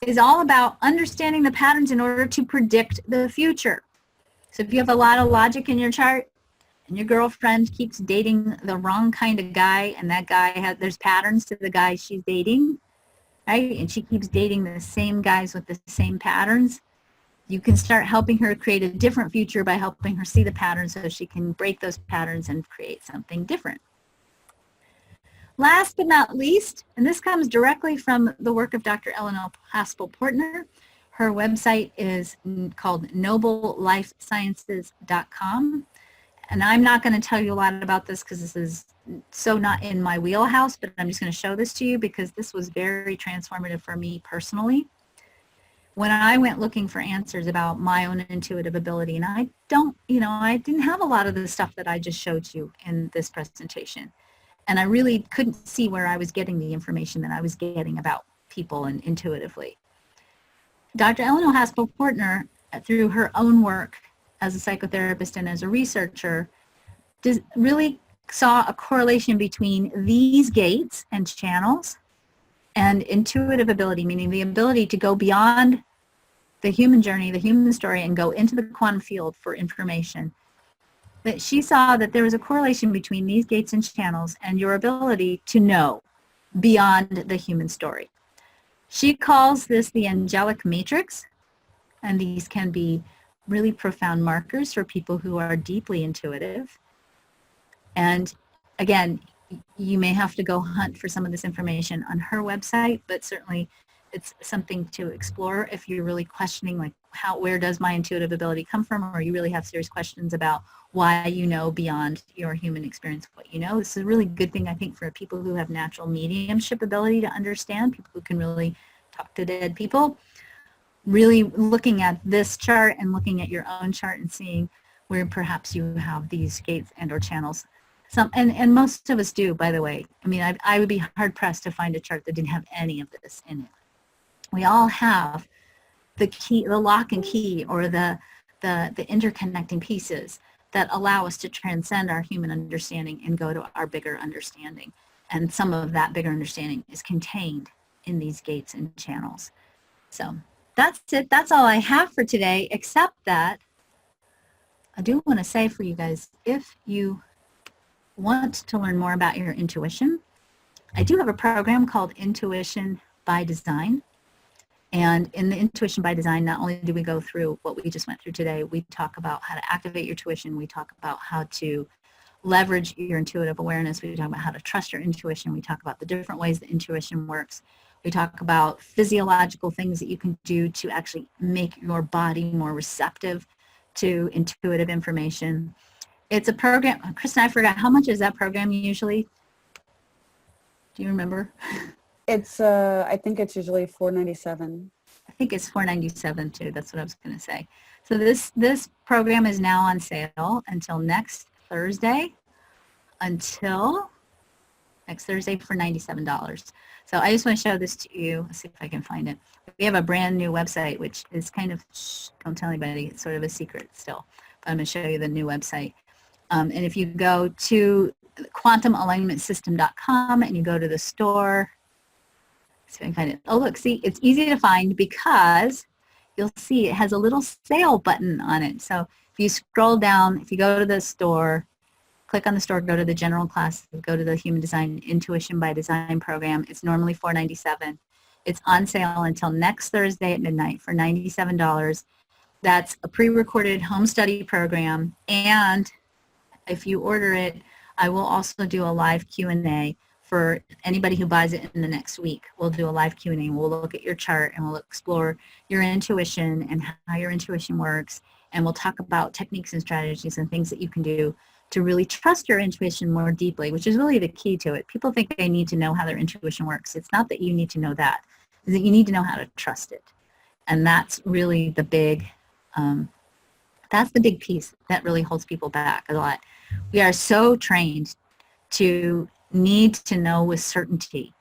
is all about understanding the patterns in order to predict the future. So if you have a lot of logic in your chart, and your girlfriend keeps dating the wrong kind of guy, and that guy there's patterns to the guy she's dating, right? And she keeps dating the same guys with the same patterns. You can start helping her create a different future by helping her see the patterns so she can break those patterns and create something different. Last but not least, and this comes directly from the work of Dr. Eleanor Haspel-Portner. Her website is called noblelifesciences.com. And I'm not going to tell you a lot about this because this is so not in my wheelhouse, but I'm just going to show this to you because this was very transformative for me personally. When I went looking for answers about my own intuitive ability, and I didn't have a lot of the stuff that I just showed you in this presentation. And I really couldn't see where I was getting the information that I was getting about people and intuitively. Dr. Eleanor Haspel-Portner, through her own work, as a psychotherapist and as a researcher, really saw a correlation between these gates and channels and intuitive ability, meaning the ability to go beyond the human journey, the human story, and go into the quantum field for information. But she saw that there was a correlation between these gates and channels and your ability to know beyond the human story. She calls this the Angelic Matrix, and these can be really profound markers for people who are deeply intuitive. And again, you may have to go hunt for some of this information on her website, but certainly it's something to explore if you're really questioning, like, where does my intuitive ability come from, or you really have serious questions about why you know beyond your human experience what you know. This is a really good thing, I think, for people who have natural mediumship ability to understand, people who can really talk to dead people. Really looking at this chart and looking at your own chart and seeing where perhaps you have these gates and or channels. And most of us do, by the way. I mean, I would be hard-pressed to find a chart that didn't have any of this in it. We all have the key, the lock and key, or the interconnecting pieces that allow us to transcend our human understanding and go to our bigger understanding. And some of that bigger understanding is contained in these gates and channels. So that's it. That's all I have for today, except that I do want to say for you guys, if you want to learn more about your intuition, I do have a program called Intuition by Design. And in the Intuition by Design, not only do we go through what we just went through today, we talk about how to activate your intuition. We talk about how to leverage your intuitive awareness. We talk about how to trust your intuition. We talk about the different ways that intuition works. We talk about physiological things that you can do to actually make your body more receptive to intuitive information. It's a program. Kristen, I forgot, how much is that program usually? Do you remember? It's I think it's usually $497. I think it's $497 too. That's what I was going to say. So this program is now on sale until next Thursday. For $97. So I just want to show this to you. Let's see if I can find it. We have a brand new website, which is kind of, don't tell anybody, it's sort of a secret still. But I'm going to show you the new website. And if you go to quantumalignmentsystem.com and you go to the store, see if I can find it. Oh, look, see, it's easy to find because you'll see it has a little sale button on it. So if you scroll down, if you go to the store, click on the store, go to the general class, go to the Human Design Intuition by Design program. It's normally $497. It's on sale until next Thursday at midnight for $97. That's a pre-recorded home study program. And if you order it, I will also do a live Q&A for anybody who buys it in the next week. We'll do a live Q&A. We'll look at your chart and we'll explore your intuition and how your intuition works And we'll talk about techniques and strategies and things that you can do to really trust your intuition more deeply, which is really the key to it. People think they need to know how their intuition works. It's not that you need to know that. It's that you need to know how to trust it. And that's really the big, that's the big piece that really holds people back a lot. We are so trained to need to know with certainty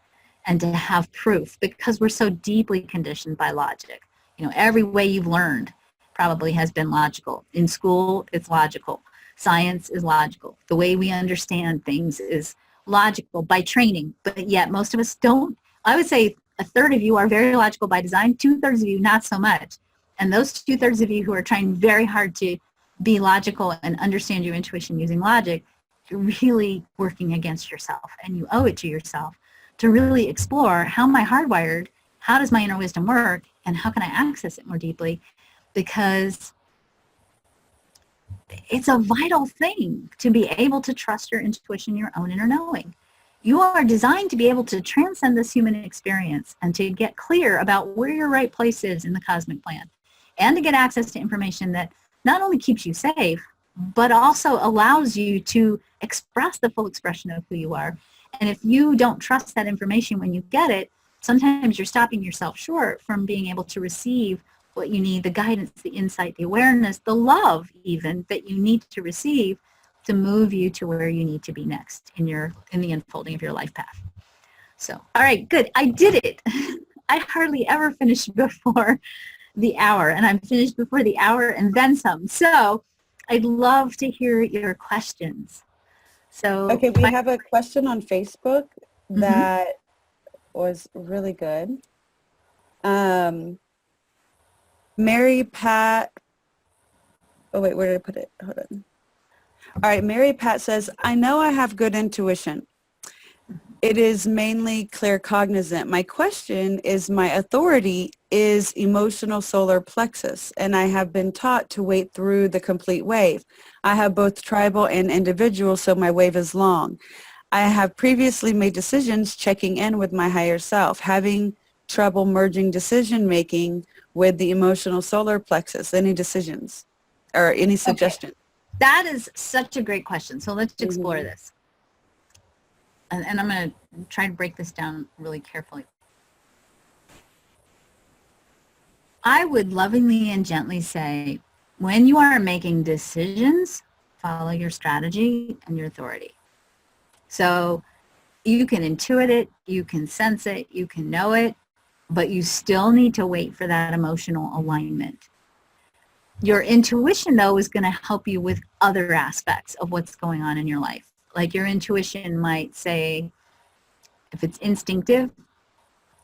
and to have proof because we're so deeply conditioned by logic. You know, every way you've learned probably has been logical. In school, it's logical. Science is logical. The way we understand things is logical by training, but yet most of us don't. I would say a third of you are very logical by design, 2/3 of you not so much. And those 2/3 of you who are trying very hard to be logical and understand your intuition using logic, you're really working against yourself, and you owe it to yourself to really explore, how am I hardwired, how does my inner wisdom work, and how can I access it more deeply? Because it's a vital thing to be able to trust your intuition, your own inner knowing. You are designed to be able to transcend this human experience and to get clear about where your right place is in the cosmic plan, and to get access to information that not only keeps you safe, but also allows you to express the full expression of who you are. And if you don't trust that information when you get it, sometimes you're stopping yourself short from being able to receive what you need, the guidance, the insight, the awareness, the love even that you need to receive to move you to where you need to be next in the unfolding of your life path. So, all right, good. I did it. I hardly ever finish before the hour, and I'm finished before the hour and then some. So I'd love to hear your questions. So Okay, we have a question on Facebook that was really good. Mary Pat, oh wait, where did I put it? Hold on. All right, Mary Pat says, I know I have good intuition. It is mainly claircognizant. My question is, my authority is emotional solar plexus, and I have been taught to wait through the complete wave. I have both tribal and individual, so my wave is long. I have previously made decisions checking in with my higher self, having trouble merging decision making with the emotional solar plexus. Any decisions or any suggestions? Okay. That is such a great question. So let's explore this. And I'm going to try to break this down really carefully. I would lovingly and gently say, when you are making decisions, follow your strategy and your authority. So you can intuit it, you can sense it, you can know it, but you still need to wait for that emotional alignment. Your intuition, though, is going to help you with other aspects of what's going on in your life. Like your intuition might say, if it's instinctive,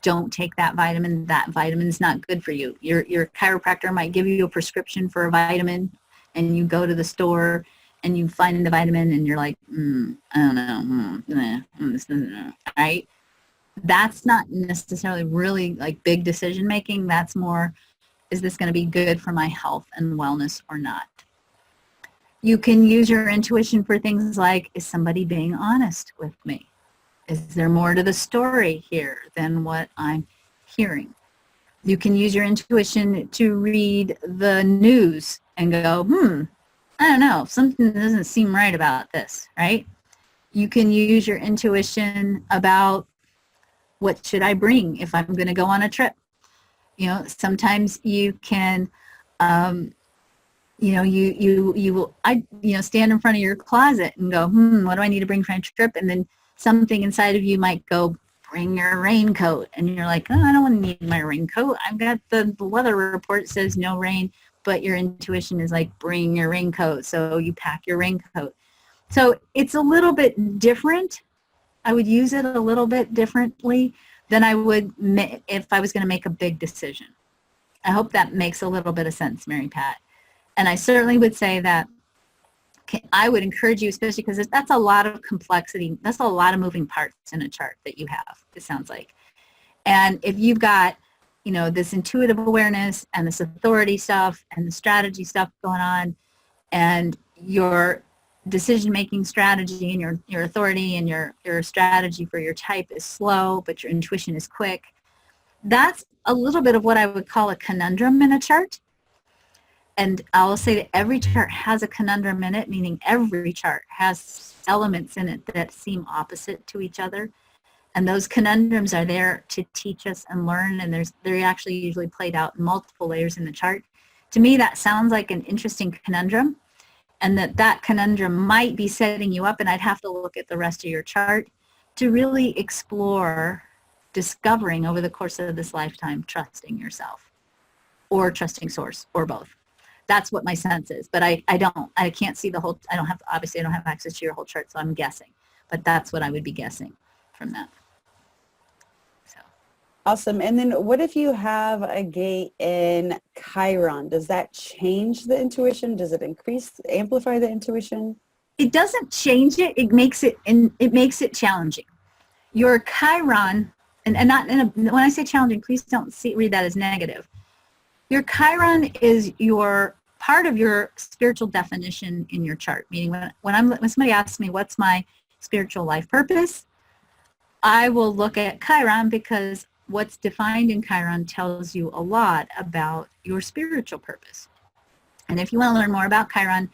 don't take that vitamin. That vitamin's not good for you. Your chiropractor might give you a prescription for a vitamin, and you go to the store and you find the vitamin and you're like, I don't know, right? That's not necessarily really like big decision making. That's more, is this going to be good for my health and wellness or not? You can use your intuition for things like, is somebody being honest with me? Is there more to the story here than what I'm hearing? You can use your intuition to read the news and go, I don't know, something doesn't seem right about this, right? You can use your intuition about, what should I bring if I'm going to go on a trip? You know, sometimes you can, you will stand in front of your closet and go, what do I need to bring for my trip? And then something inside of you might go, bring your raincoat. And you're like, I don't want to need my raincoat. I've got the weather report says no rain, but your intuition is like, bring your raincoat. So you pack your raincoat. So it's a little bit different. I would use it a little bit differently than I would if I was going to make a big decision. I hope that makes a little bit of sense, Mary Pat. And I certainly would say that I would encourage you, especially because that's a lot of complexity. That's a lot of moving parts in a chart that you have, it sounds like. And if you've got, this intuitive awareness and this authority stuff and the strategy stuff going on, and your decision-making strategy and your authority and your strategy for your type is slow, but your intuition is quick, that's a little bit of what I would call a conundrum in a chart. And I will say that every chart has a conundrum in it, meaning every chart has elements in it that seem opposite to each other. And those conundrums are there to teach us and learn, and they're actually usually played out in multiple layers in the chart. To me, that sounds like an interesting conundrum, and that conundrum might be setting you up, and I'd have to look at the rest of your chart to really explore discovering over the course of this lifetime, trusting yourself or trusting source or both. That's what my sense is, but I can't see the whole, obviously I don't have access to your whole chart, so I'm guessing, but that's what I would be guessing from that. So. Awesome. And then what if you have a gate in Chiron? Does that change the intuition? Does it amplify the intuition? It doesn't change it. It makes it challenging. Your Chiron, and not when I say challenging, please don't read that as negative. Your Chiron is your part of your spiritual definition in your chart. Meaning when somebody asks me what's my spiritual life purpose, I will look at Chiron because what's defined in Chiron tells you a lot about your spiritual purpose. And if you want to learn more about Chiron,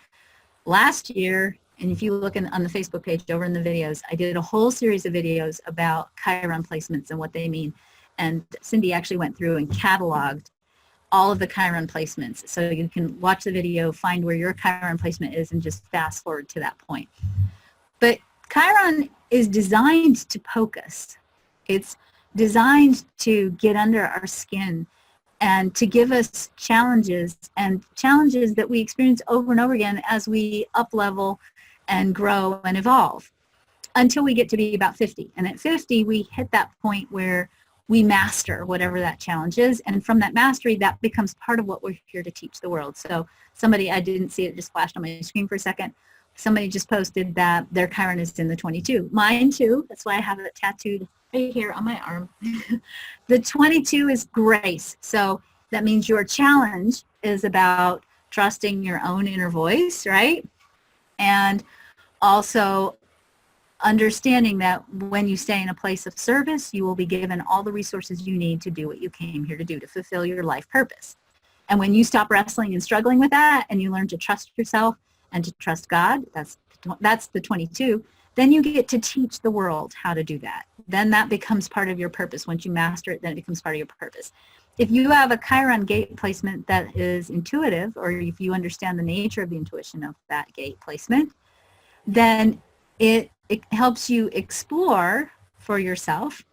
last year, and if you look on the Facebook page over in the videos, I did a whole series of videos about Chiron placements and what they mean. And Cindy actually went through and cataloged all of the Chiron placements. So you can watch the video, find where your Chiron placement is, and just fast forward to that point. But Chiron is designed to poke us. It's designed to get under our skin and to give us challenges, and challenges that we experience over and over again as we up-level and grow and evolve until we get to be about 50. And at 50, we hit that point where we master whatever that challenge is. And from that mastery, that becomes part of what we're here to teach the world. So somebody, I didn't see it, just flashed on my screen for a second. Somebody just posted that their Chiron is in the 22. Mine too. That's why I have it tattooed right here on my arm. The 22 is grace. So that means your challenge is about trusting your own inner voice, right? And also understanding that when you stay in a place of service, you will be given all the resources you need to do what you came here to do, to fulfill your life purpose. And when you stop wrestling and struggling with that, and you learn to trust yourself and to trust God, that's the 22, then you get to teach the world how to do that. Then that becomes part of your purpose. Once you master it, then it becomes part of your purpose. If you have a Chiron gate placement that is intuitive, or if you understand the nature of the intuition of that gate placement, then it helps you explore for yourself.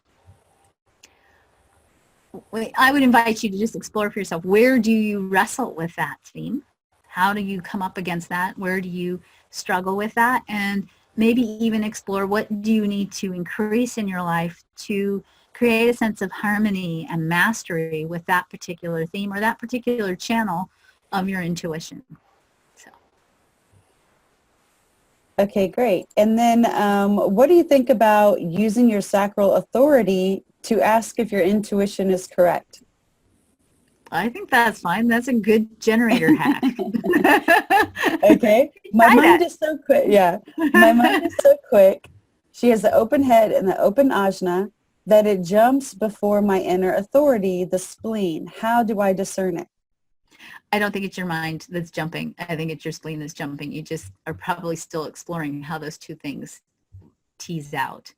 I would invite you to just explore for yourself. Where do you wrestle with that theme? How do you come up against that? Where do you struggle with that? And maybe even explore what do you need to increase in your life to create a sense of harmony and mastery with that particular theme or that particular channel of your intuition. So. Okay, great. And then what do you think about using your sacral authority to ask if your intuition is correct? I think that's fine. That's a good generator hack. Okay. My mind is so quick. Yeah. My mind is so quick. She has the open head and the open ajna that it jumps before my inner authority, the spleen. How do I discern it? I don't think it's your mind that's jumping. I think it's your spleen that's jumping. You just are probably still exploring how those two things tease out.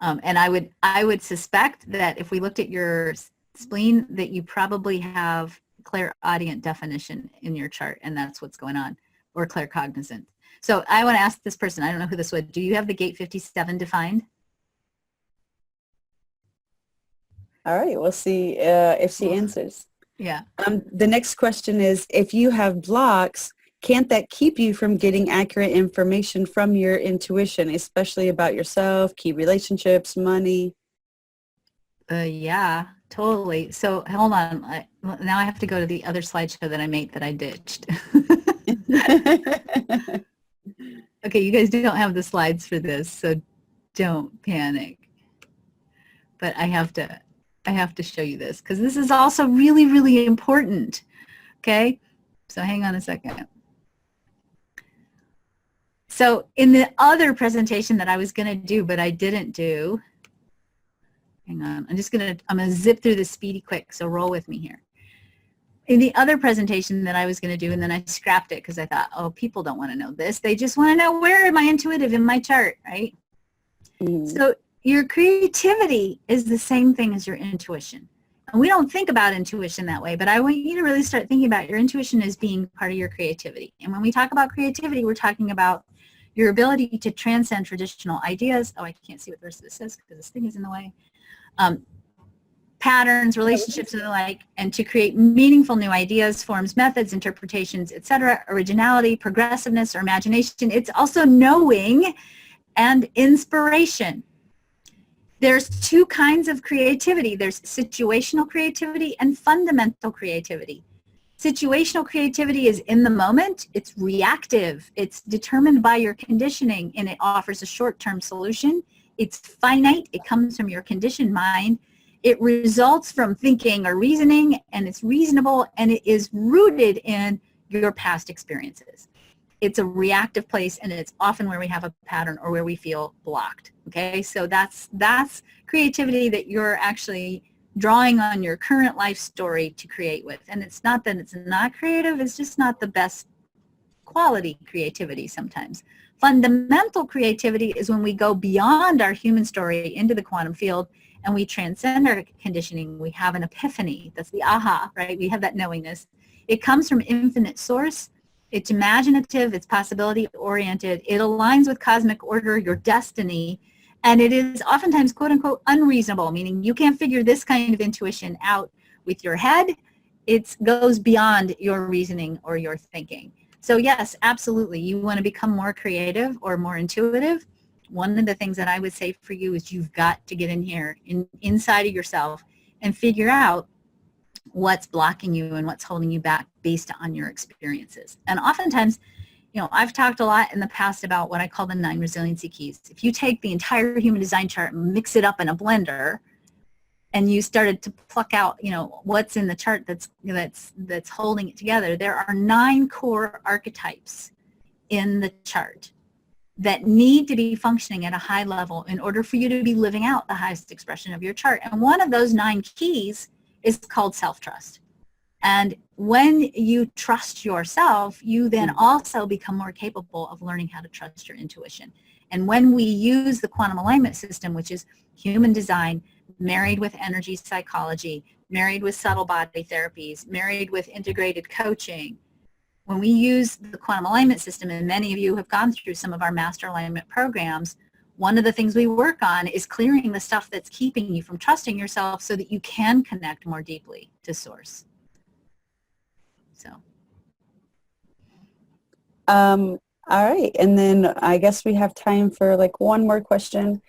And I would suspect that if we looked at your spleen, that you probably have clairaudient definition in your chart, and that's what's going on, or claircognizance. So I want to ask this person, I don't know who this would, do you have the gate 57 defined? All right, we'll see if she answers. Yeah. The next question is, if you have blocks, can't that keep you from getting accurate information from your intuition, especially about yourself, key relationships, money? Yeah, totally. So hold on. Now I have to go to the other slideshow that I made that I ditched. Okay, you guys don't have the slides for this, so don't panic. But I have to show you this because this is also really, really important. Okay, so hang on a second. So in the other presentation that I was going to do, but I didn't do, hang on, I'm going to zip through this speedy quick, so roll with me here. in the other presentation that I was going to do, and then I scrapped it because I thought, oh, people don't want to know this. They just want to know, where am I intuitive in my chart, right? So your creativity is the same thing as your intuition. And we don't think about intuition that way, but I want you to really start thinking about your intuition as being part of your creativity. And when we talk about creativity, we're talking about your ability to transcend traditional ideas. Oh, I can't see what the rest of this says because this thing is in the way. Patterns, relationships, and the like, and to create meaningful new ideas, forms, methods, interpretations, etc., originality, progressiveness, or imagination. It's also knowing and inspiration. There's two kinds of creativity. There's situational creativity and fundamental creativity. Situational creativity is in the moment. It's reactive. It's determined by your conditioning, and it offers a short-term solution. It's finite. It comes from your conditioned mind. It results from thinking or reasoning, and it's reasonable, and it is rooted in your past experiences. It's a reactive place, and it's often where we have a pattern or where we feel blocked. Okay, so that's creativity that you're actually drawing on your current life story to create with. And it's not that it's not creative, it's just not the best quality creativity sometimes. Fundamental creativity is when we go beyond our human story into the quantum field and we transcend our conditioning. We have an epiphany. That's the aha, right? We have that knowingness. It comes from infinite source. It's imaginative. It's possibility oriented. It aligns with cosmic order, your destiny. And it is oftentimes, quote unquote, unreasonable, meaning you can't figure this kind of intuition out with your head. It goes beyond your reasoning or your thinking. So yes, absolutely. You want to become more creative or more intuitive. One of the things that I would say for you is you've got to get in here, inside of yourself, and figure out what's blocking you and what's holding you back based on your experiences. And oftentimes, you know, I've talked a lot in the past about what I call the 9 resiliency keys. If you take the entire human design chart and mix it up in a blender, and you started to pluck out, you know, what's in the chart that's holding it together, there are 9 core archetypes in the chart that need to be functioning at a high level in order for you to be living out the highest expression of your chart. And one of those 9 keys is called self-trust. And when you trust yourself, you then also become more capable of learning how to trust your intuition. And when we use the quantum alignment system, which is human design, married with energy psychology, married with subtle body therapies, married with integrated coaching, when we use the quantum alignment system, and many of you have gone through some of our master alignment programs, one of the things we work on is clearing the stuff that's keeping you from trusting yourself so that you can connect more deeply to source. So. All right. And then I guess we have time for like one more question.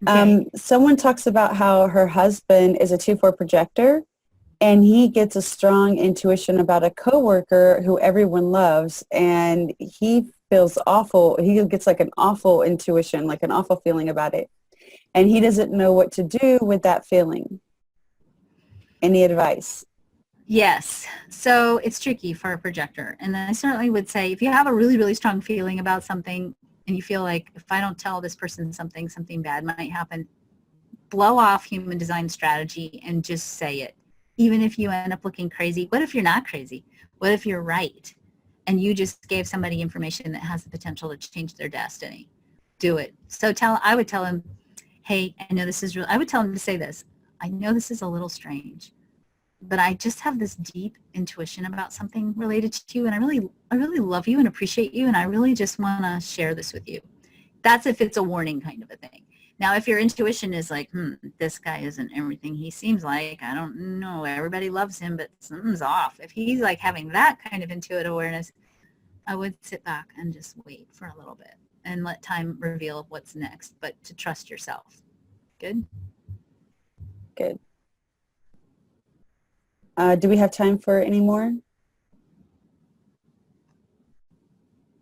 Okay. Someone talks about how her husband is a 2/4 projector, and he gets a strong intuition about a coworker who everyone loves, and he feels awful. He gets like an awful intuition, like an awful feeling about it. And he doesn't know what to do with that feeling. Any advice? Yes. So it's tricky for a projector. And I certainly would say if you have a really, really strong feeling about something and you feel like if I don't tell this person something, something bad might happen, blow off human design strategy and just say it. Even if you end up looking crazy, what if you're not crazy? What if you're right? And you just gave somebody information that has the potential to change their destiny. Do it. So I would tell him, hey, I know this is real. I would tell him to say this. I know this is a little strange, but I just have this deep intuition about something related to you, and I really love you and appreciate you, and I really just want to share this with you. That's if it's a warning kind of a thing. Now, if your intuition is like, this guy isn't everything he seems like, I don't know, everybody loves him, but something's off. If he's like having that kind of intuitive awareness, I would sit back and just wait for a little bit and let time reveal what's next, but to trust yourself. Good? Good. Do we have time for any more?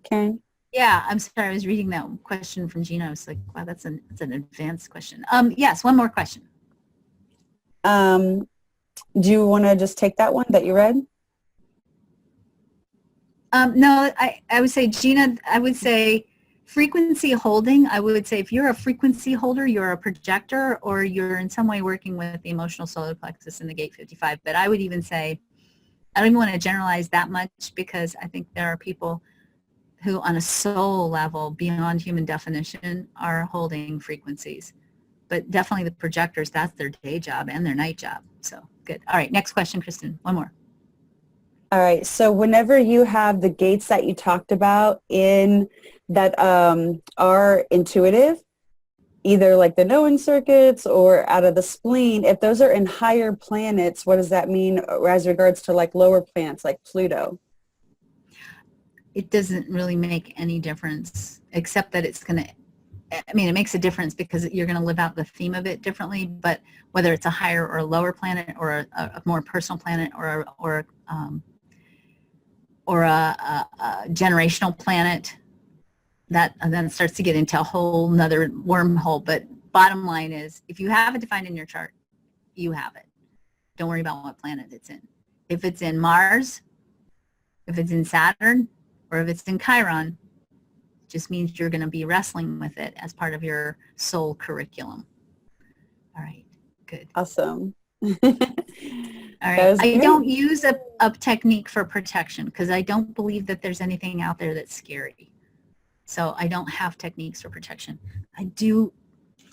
Karen? Yeah, I'm sorry. I was reading that question from Gina. I was like, wow, that's an advanced question. Yes, one more question. Do you want to just take that one that you read? No, I would say, Gina, I would say frequency holding. I would say if you're a frequency holder, you're a projector, or you're in some way working with the emotional solar plexus and the gate 55. But I would even say I don't even want to generalize that much, because I think there are people who on a soul level beyond human definition are holding frequencies. But definitely the projectors, that's their day job and their night job. So good. All right, next question, Kristen. One more. All right. So whenever you have the gates that you talked about in that are intuitive, either like the knowing circuits or out of the spleen, if those are in higher planets, what does that mean as regards to like lower planets like Pluto? It doesn't really make any difference, except that it's going to, I mean, it makes a difference because you're going to live out the theme of it differently, but whether it's a higher or a lower planet, or a more personal planet, or a generational planet, that and then it starts to get into a whole nother wormhole. But bottom line is, if you have it defined in your chart, you have it. Don't worry about what planet it's in. If it's in Mars, if it's in Saturn, or if it's in Chiron, it just means you're going to be wrestling with it as part of your soul curriculum. All right, good. Awesome. All right. I don't use a technique for protection because I don't believe that there's anything out there that's scary. So I don't have techniques for protection. I do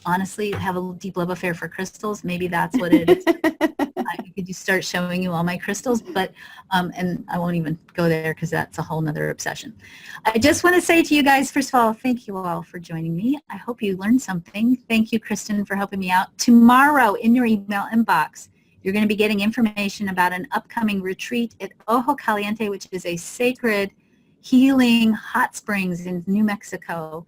honestly have a deep love affair for crystals. Maybe that's what it is. I could just start showing you all my crystals, but and I won't even go there because that's a whole nother obsession. I just want to say to you guys, first of all, thank you all for joining me. I hope you learned something. Thank you, Kristen, for helping me out. Tomorrow in your email inbox, you're going to be getting information about an upcoming retreat at Ojo Caliente, which is a sacred healing hot springs in New Mexico,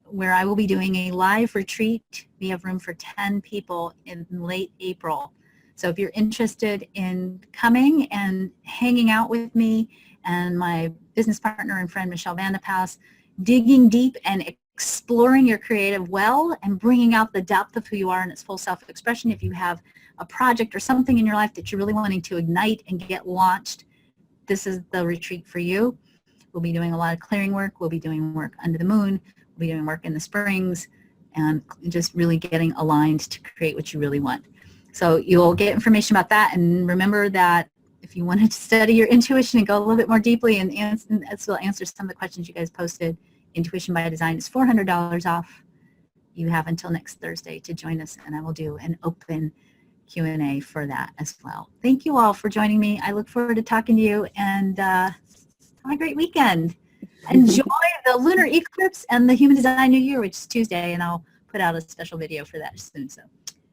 where I will be doing a live retreat. We have room for 10 people in late April. So if you're interested in coming and hanging out with me and my business partner and friend, Michelle Vandepass, digging deep and exploring your creative well and bringing out the depth of who you are in its full self-expression. If you have a project or something in your life that you're really wanting to ignite and get launched, this is the retreat for you. We'll be doing a lot of clearing work. We'll be doing work under the moon. We'll be doing work in the springs, and just really getting aligned to create what you really want. So you'll get information about that. And remember that if you wanted to study your intuition and go a little bit more deeply, and we'll answer some of the questions you guys posted, Intuition by Design is $400 off. You have until next Thursday to join us, and I will do an open Q&A for that as well. Thank you all for joining me. I look forward to talking to you, and have a great weekend. Enjoy the lunar eclipse and the Human Design New Year, which is Tuesday, and I'll put out a special video for that soon. So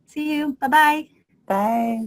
see you. Bye-bye. Bye.